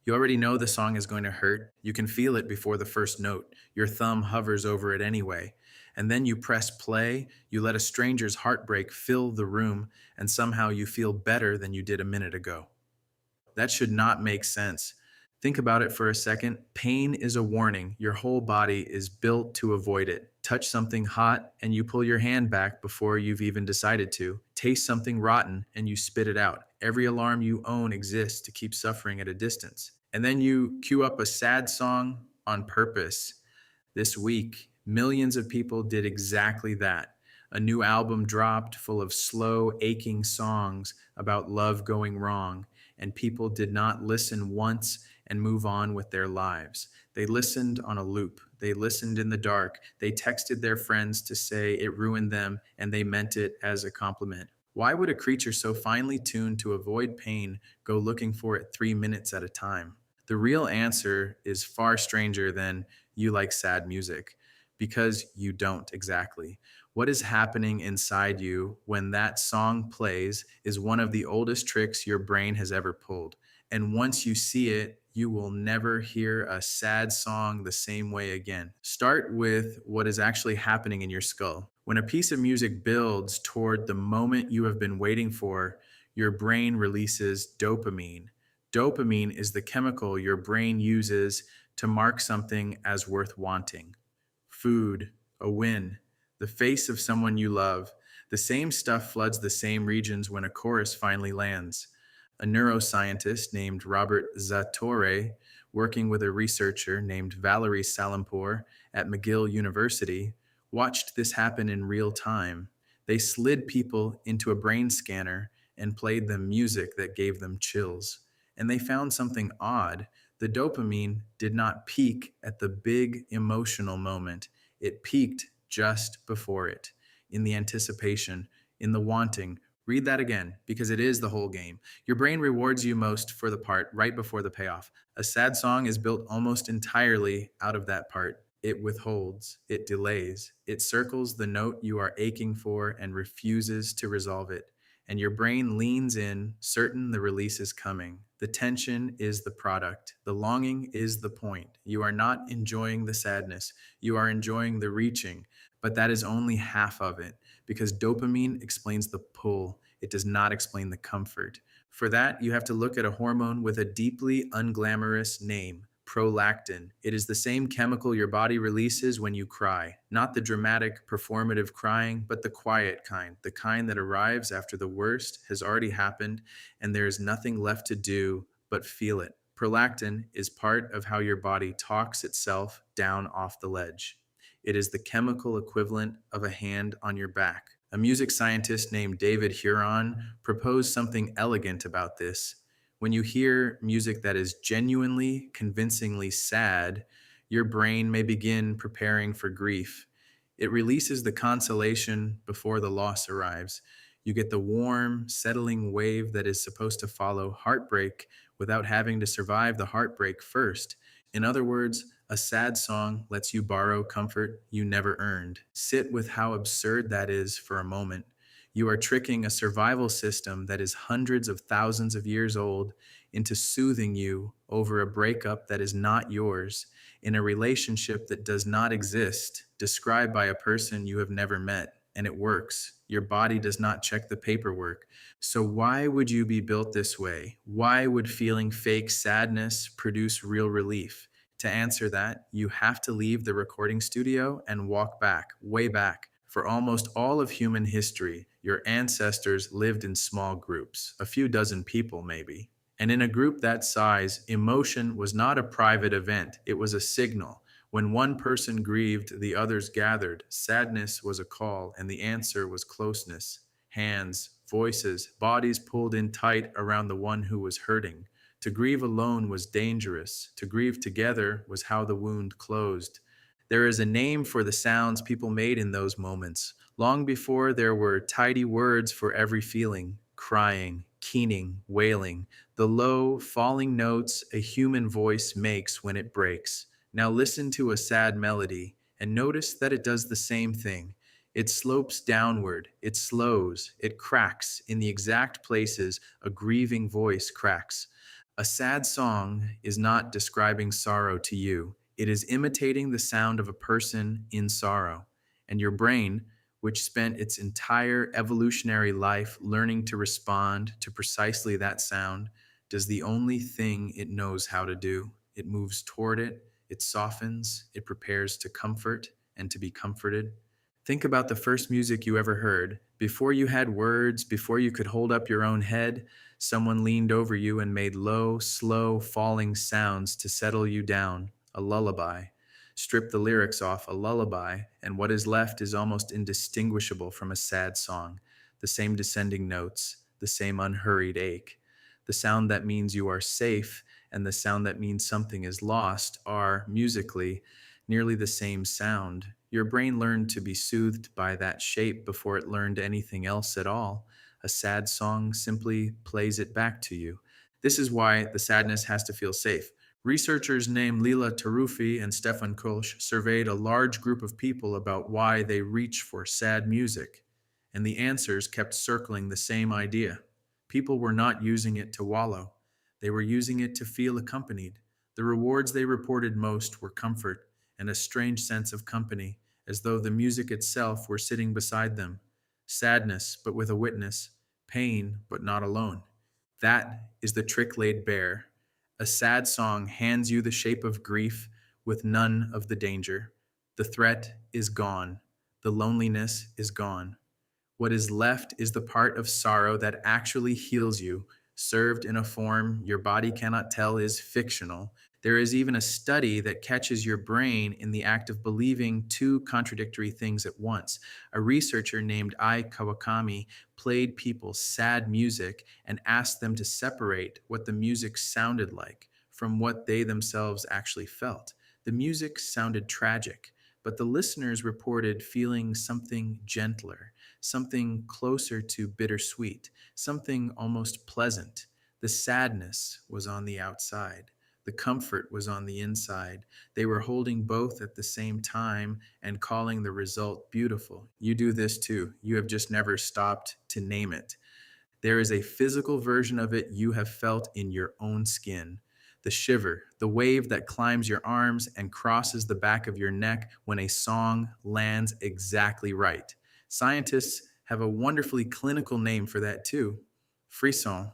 You already know the song is going to hurt. You can feel it before the first note. Your thumb hovers over it anyway. And then you press play, you let a stranger's heartbreak fill the room, and somehow you feel better than you did a minute ago. That should not make sense. Think about it for a second. Pain is a warning. Your whole body is built to avoid it. Touch something hot and you pull your hand back before you've even decided to. Taste something rotten and you spit it out. Every alarm you own exists to keep suffering at a distance. And then you cue up a sad song on purpose. This week, millions of people did exactly that. A new album dropped full of slow, aching songs about love going wrong, and people did not listen once and move on with their lives. They listened on a loop. They listened in the dark. They texted their friends to say it ruined them, and they meant it as a compliment. Why would a creature so finely tuned to avoid pain go looking for it 3 minutes at a time? The real answer is far stranger than you like sad music, because you don't exactly. What is happening inside you when that song plays is one of the oldest tricks your brain has ever pulled. And once you see it, you will never hear a sad song the same way again. Start with what is actually happening in your skull. When a piece of music builds toward the moment you have been waiting for, your brain releases dopamine. Dopamine is the chemical your brain uses to mark something as worth wanting. Food, a win, the face of someone you love. The same stuff floods the same regions when a chorus finally lands. A neuroscientist named Robert Zatorre, working with a researcher named Valerie Salimpour at McGill University, watched this happen in real time. They slid people into a brain scanner and played them music that gave them chills. And they found something odd. The dopamine did not peak at the big emotional moment. It peaked just before it, in the anticipation, in the wanting. Read that again, because it is the whole game. Your brain rewards you most for the part right before the payoff. A sad song is built almost entirely out of that part. It withholds, it delays, it circles the note you are aching for and refuses to resolve it. And your brain leans in, certain the release is coming. The tension is the product. The longing is the point. You are not enjoying the sadness. You are enjoying the reaching, but that is only half of it because dopamine explains the pull. It does not explain the comfort. For that, you have to look at a hormone with a deeply unglamorous name, prolactin. It is the same chemical your body releases when you cry, not the dramatic, performative crying, but the quiet kind, the kind that arrives after the worst has already happened and there is nothing left to do but feel it. Prolactin is part of how your body talks itself down off the ledge. It is the chemical equivalent of a hand on your back. A music scientist named David Huron proposed something elegant about this. When you hear music that is genuinely, convincingly sad, your brain may begin preparing for grief. It releases the consolation before the loss arrives. You get the warm, settling wave that is supposed to follow heartbreak without having to survive the heartbreak first. In other words, a sad song lets you borrow comfort you never earned. Sit with how absurd that is for a moment. You are tricking a survival system that is hundreds of thousands of years old into soothing you over a breakup that is not yours, in a relationship that does not exist, described by a person you have never met. And it works. Your body does not check the paperwork. So, why would you be built this way? Why would feeling fake sadness produce real relief? To answer that, you have to leave the recording studio and walk back, way back. For almost all of human history, your ancestors lived in small groups, a few dozen people maybe. And in a group that size, emotion was not a private event, it was a signal. When one person grieved, the others gathered. Sadness was a call, and the answer was closeness. Hands, voices, bodies pulled in tight around the one who was hurting. To grieve alone was dangerous. To grieve together was how the wound closed. There is a name for the sounds people made in those moments, long before there were tidy words for every feeling: crying, keening, wailing, the low, falling notes a human voice makes when it breaks. Now listen to a sad melody and notice that it does the same thing. It slopes downward, it slows, it cracks in the exact places a grieving voice cracks. A sad song is not describing sorrow to you. It is imitating the sound of a person in sorrow. And your brain, which spent its entire evolutionary life learning to respond to precisely that sound, does the only thing it knows how to do. It moves toward it, it softens, it prepares to comfort and to be comforted. Think about the first music you ever heard. Before you had words, before you could hold up your own head, someone leaned over you and made low, slow, falling sounds to settle you down, a lullaby. Strip the lyrics off, a lullaby, and what is left is almost indistinguishable from a sad song. The same descending notes, the same unhurried ache. The sound that means you are safe and the sound that means something is lost are, musically, nearly the same sound. Your brain learned to be soothed by that shape before it learned anything else at all. A sad song simply plays it back to you. This is why the sadness has to feel safe. Researchers named Lila Tarufi and Stefan Kolsch surveyed a large group of people about why they reach for sad music, and the answers kept circling the same idea. People were not using it to wallow, they were using it to feel accompanied. The rewards they reported most were comfort and a strange sense of company, as though the music itself were sitting beside them. Sadness, but with a witness, pain, but not alone. That is the trick laid bare. A sad song hands you the shape of grief with none of the danger. The threat is gone. The loneliness is gone. What is left is the part of sorrow that actually heals you, served in a form your body cannot tell is fictional. There is even a study that catches your brain in the act of believing two contradictory things at once. A researcher named Ai Kawakami played people sad music and asked them to separate what the music sounded like from what they themselves actually felt. The music sounded tragic, but the listeners reported feeling something gentler, something closer to bittersweet, something almost pleasant. The sadness was on the outside. The comfort was on the inside. They were holding both at the same time and calling the result beautiful. You do this too. You have just never stopped to name it. There is a physical version of it you have felt in your own skin. The shiver, the wave that climbs your arms and crosses the back of your neck when a song lands exactly right. Scientists have a wonderfully clinical name for that too: frisson.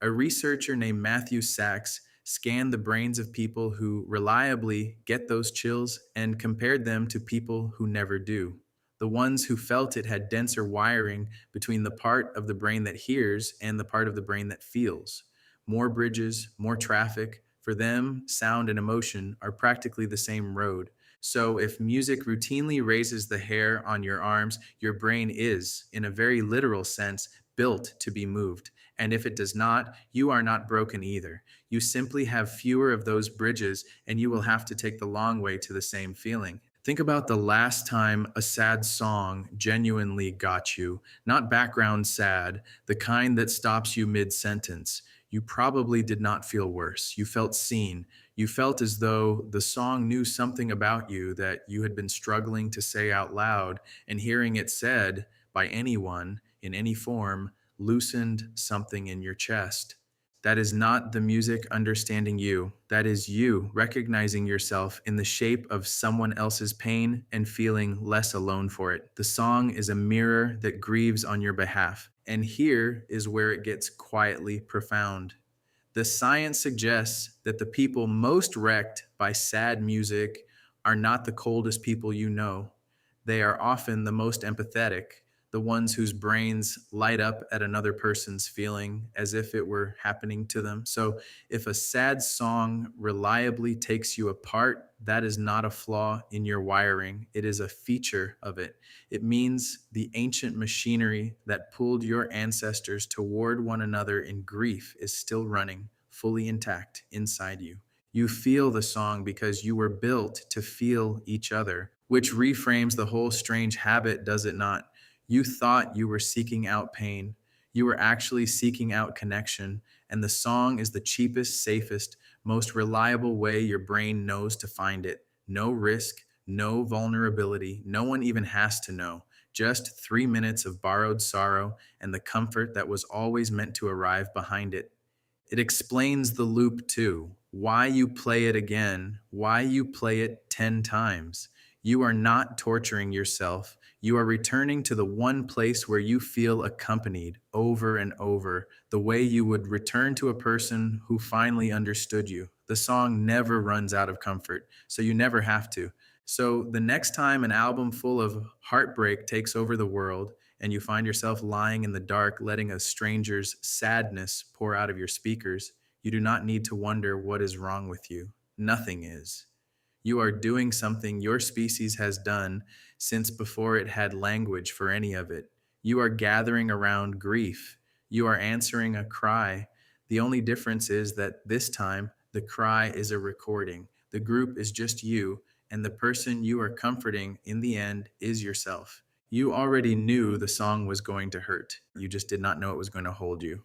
A researcher named Matthew Sachs scanned the brains of people who reliably get those chills and compared them to people who never do. The ones who felt it had denser wiring between the part of the brain that hears and the part of the brain that feels. More bridges, more traffic. For them, sound and emotion are practically the same road. So if music routinely raises the hair on your arms, your brain is, in a very literal sense, built to be moved. And if it does not, you are not broken either. You simply have fewer of those bridges, and you will have to take the long way to the same feeling. Think about the last time a sad song genuinely got you, not background sad, the kind that stops you mid sentence. You probably did not feel worse. You felt seen. You felt as though the song knew something about you that you had been struggling to say out loud, and hearing it said by anyone in any form loosened something in your chest. That is not the music understanding you. That is you recognizing yourself in the shape of someone else's pain and feeling less alone for it. The song is a mirror that grieves on your behalf. And here is where it gets quietly profound. The science suggests that the people most wrecked by sad music are not the coldest people you know. They are often the most empathetic, the ones whose brains light up at another person's feeling as if it were happening to them. So if a sad song reliably takes you apart, that is not a flaw in your wiring. It is a feature of it. It means the ancient machinery that pulled your ancestors toward one another in grief is still running, fully intact inside you. You feel the song because you were built to feel each other, which reframes the whole strange habit, does it not? You thought you were seeking out pain. You were actually seeking out connection, and the song is the cheapest, safest, most reliable way your brain knows to find it. No risk, no vulnerability. No one even has to know. Just 3 minutes of borrowed sorrow and the comfort that was always meant to arrive behind it. It explains the loop too. Why you play it again, why you play it 10 times. You are not torturing yourself. You are returning to the one place where you feel accompanied over and over, the way you would return to a person who finally understood you. The song never runs out of comfort, so you never have to. So the next time an album full of heartbreak takes over the world, and you find yourself lying in the dark, letting a stranger's sadness pour out of your speakers, you do not need to wonder what is wrong with you. Nothing is. You are doing something your species has done since before it had language for any of it. You are gathering around grief. You are answering a cry. The only difference is that this time the cry is a recording. The group is just you, and the person you are comforting in the end is yourself. You already knew the song was going to hurt. You just did not know it was going to hold you.